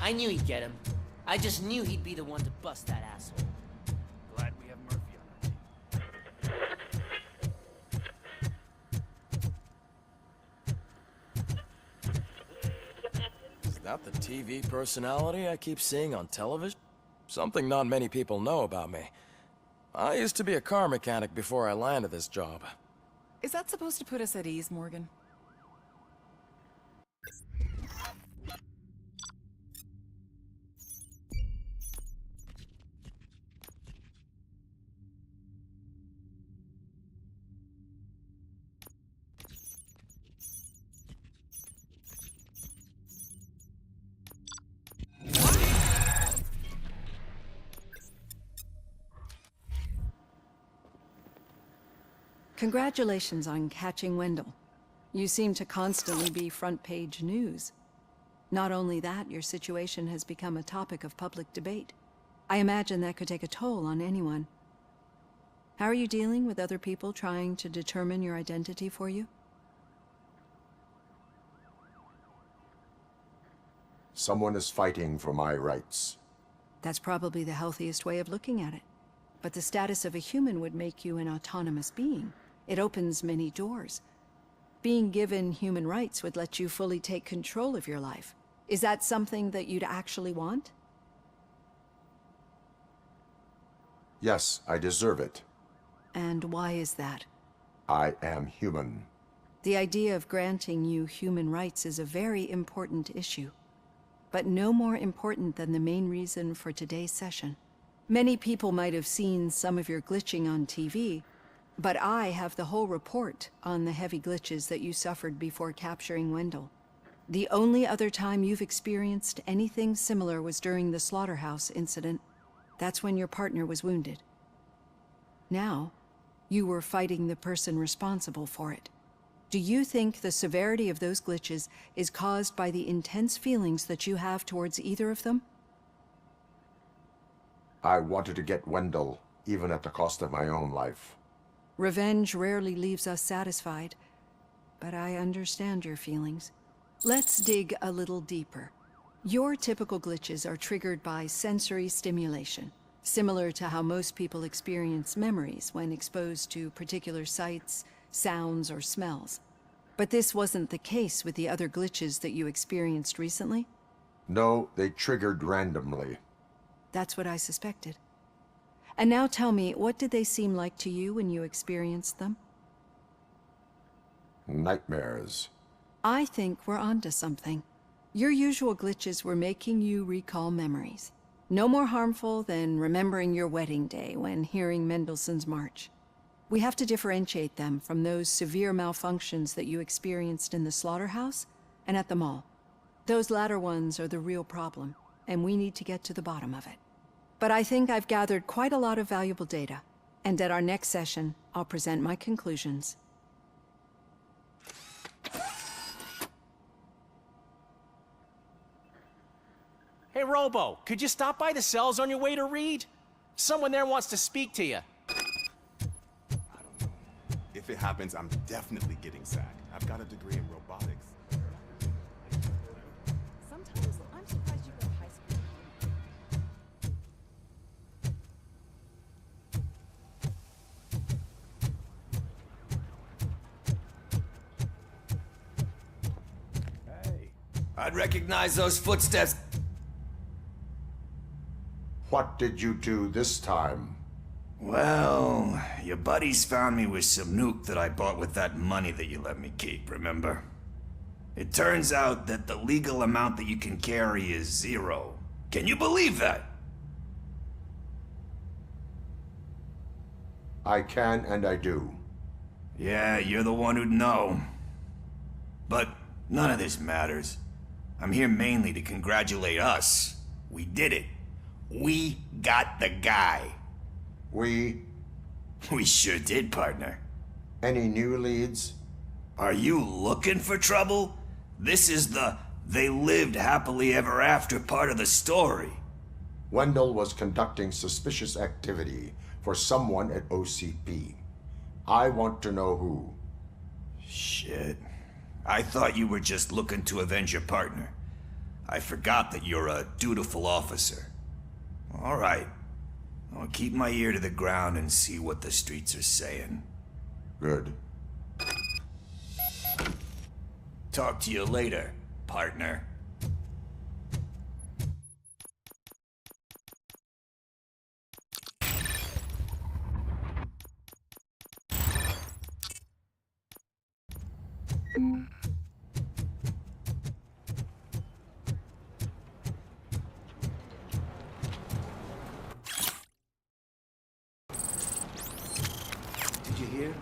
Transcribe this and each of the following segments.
I knew he'd get him. I just knew he'd be the one to bust that asshole. Glad we have Murphy on our team. Is that the TV personality I keep seeing on television? Something not many people know about me. I used to be a car mechanic before I landed this job. Is that supposed to put us at ease, Morgan? Congratulations on catching Wendell. You seem to constantly be front-page news. Not only that, your situation has become a topic of public debate. I imagine that could take a toll on anyone. How are you dealing with other people trying to determine your identity for you? Someone is fighting for my rights. That's probably the healthiest way of looking at it. But the status of a human would make you an autonomous being. It opens many doors. Being given human rights would let you fully take control of your life. Is that something that you'd actually want? Yes, I deserve it. And why is that? I am human. The idea of granting you human rights is a very important issue, but no more important than the main reason for today's session. Many people might have seen some of your glitching on TV, but I have the whole report on the heavy glitches that you suffered before capturing Wendell. The only other time you've experienced anything similar was during the slaughterhouse incident. That's when your partner was wounded. Now, you were fighting the person responsible for it. Do you think the severity of those glitches is caused by the intense feelings that you have towards either of them? I wanted to get Wendell, even at the cost of my own life. Revenge rarely leaves us satisfied, but I understand your feelings. Let's dig a little deeper. Your typical glitches are triggered by sensory stimulation, similar to how most people experience memories when exposed to particular sights, sounds, or smells. But this wasn't the case with the other glitches that you experienced recently? No, they triggered randomly. That's what I suspected. And now tell me, what did they seem like to you when you experienced them? Nightmares. I think we're onto something. Your usual glitches were making you recall memories. No more harmful than remembering your wedding day when hearing Mendelssohn's March. We have to differentiate them from those severe malfunctions that you experienced in the slaughterhouse and at the mall. Those latter ones are the real problem, and we need to get to the bottom of it. But I think I've gathered quite a lot of valuable data, and at our next session, I'll present my conclusions. Hey, Robo, could you stop by the cells on your way to Reed? Someone there wants to speak to you. If it happens, I'm definitely getting sacked. I've got a degree in robotics. Sometimes I'm surprised you go to high school. Hey. I'd recognize those footsteps. What did you do this time? Well, your buddies found me with some nuke that I bought with that money that you let me keep, remember? It turns out that the legal amount that you can carry is 0. Can you believe that? I can and I do. Yeah, you're the one who'd know. But none of this matters. I'm here mainly to congratulate us. We did it. We got the guy. We? We sure did, partner. Any new leads? Are you looking for trouble? This is the "they lived happily ever after" part of the story. Wendell was conducting suspicious activity for someone at OCP. I want to know who. Shit. I thought you were just looking to avenge your partner. I forgot that you're a dutiful officer. All right. I'll keep my ear to the ground and see what the streets are saying. Good. Talk to you later, partner. Did you hear?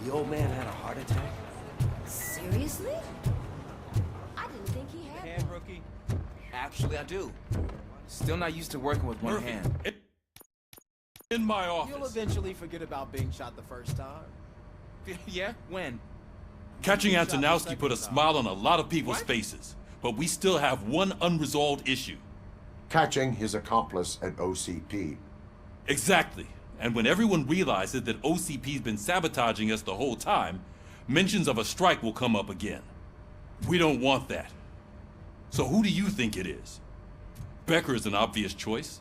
The old man had a heart attack. Seriously? I didn't think he had Hand one. rookie. Actually, I do. Still not used to working with one hand. In my You'll office. eventually forget about being shot the first time. Yeah? When? Catching Shot the Antonowski second put a time. smile on a lot of people's What? faces, but we still have one unresolved issue. Catching his accomplice at OCP. Exactly. And when everyone realizes that OCP's been sabotaging us the whole time, mentions of a strike will come up again. We don't want that. So who do you think it is? Becker is an obvious choice.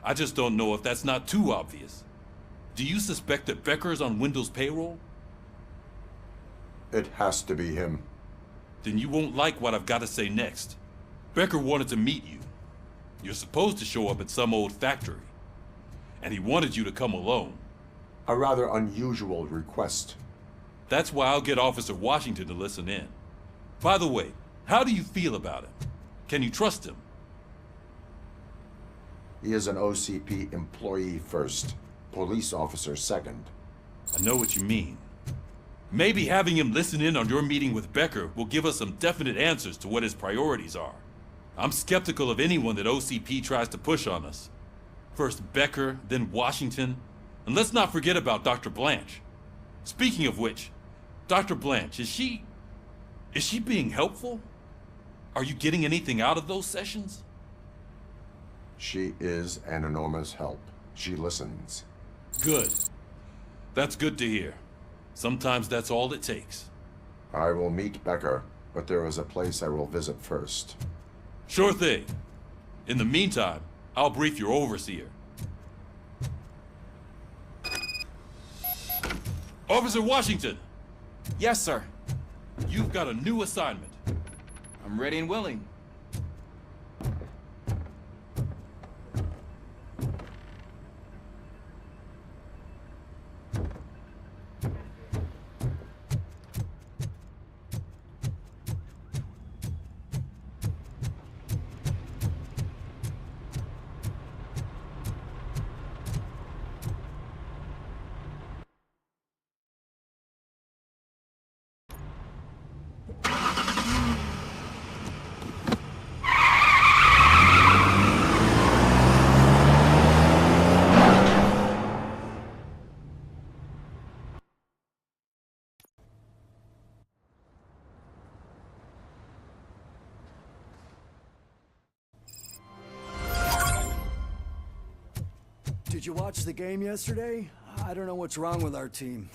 I just don't know if that's not too obvious. Do you suspect that Becker is on Windows payroll? It has to be him. Then you won't like what I've got to say next. Becker wanted to meet you. You're supposed to show up at some old factory. And he wanted you to come alone. A rather unusual request. That's why I'll get Officer Washington to listen in. By the way, how do you feel about him? Can you trust him? He is an OCP employee first, police officer second. I know what you mean. Maybe having him listen in on your meeting with Becker will give us some definite answers to what his priorities are. I'm skeptical of anyone that OCP tries to push on us. First Becker, then Washington, and let's not forget about Dr. Blanche. Speaking of which, Dr. Blanche, is she being helpful? Are you getting anything out of those sessions? She is an enormous help. She listens. Good. That's good to hear. Sometimes that's all it takes. I will meet Becker, but there is a place I will visit first. Sure thing. In the meantime, I'll brief your overseer. Officer Washington, Yes, sir. you've got a new assignment. I'm ready and willing. Did you watch the game yesterday? I don't know what's wrong with our team.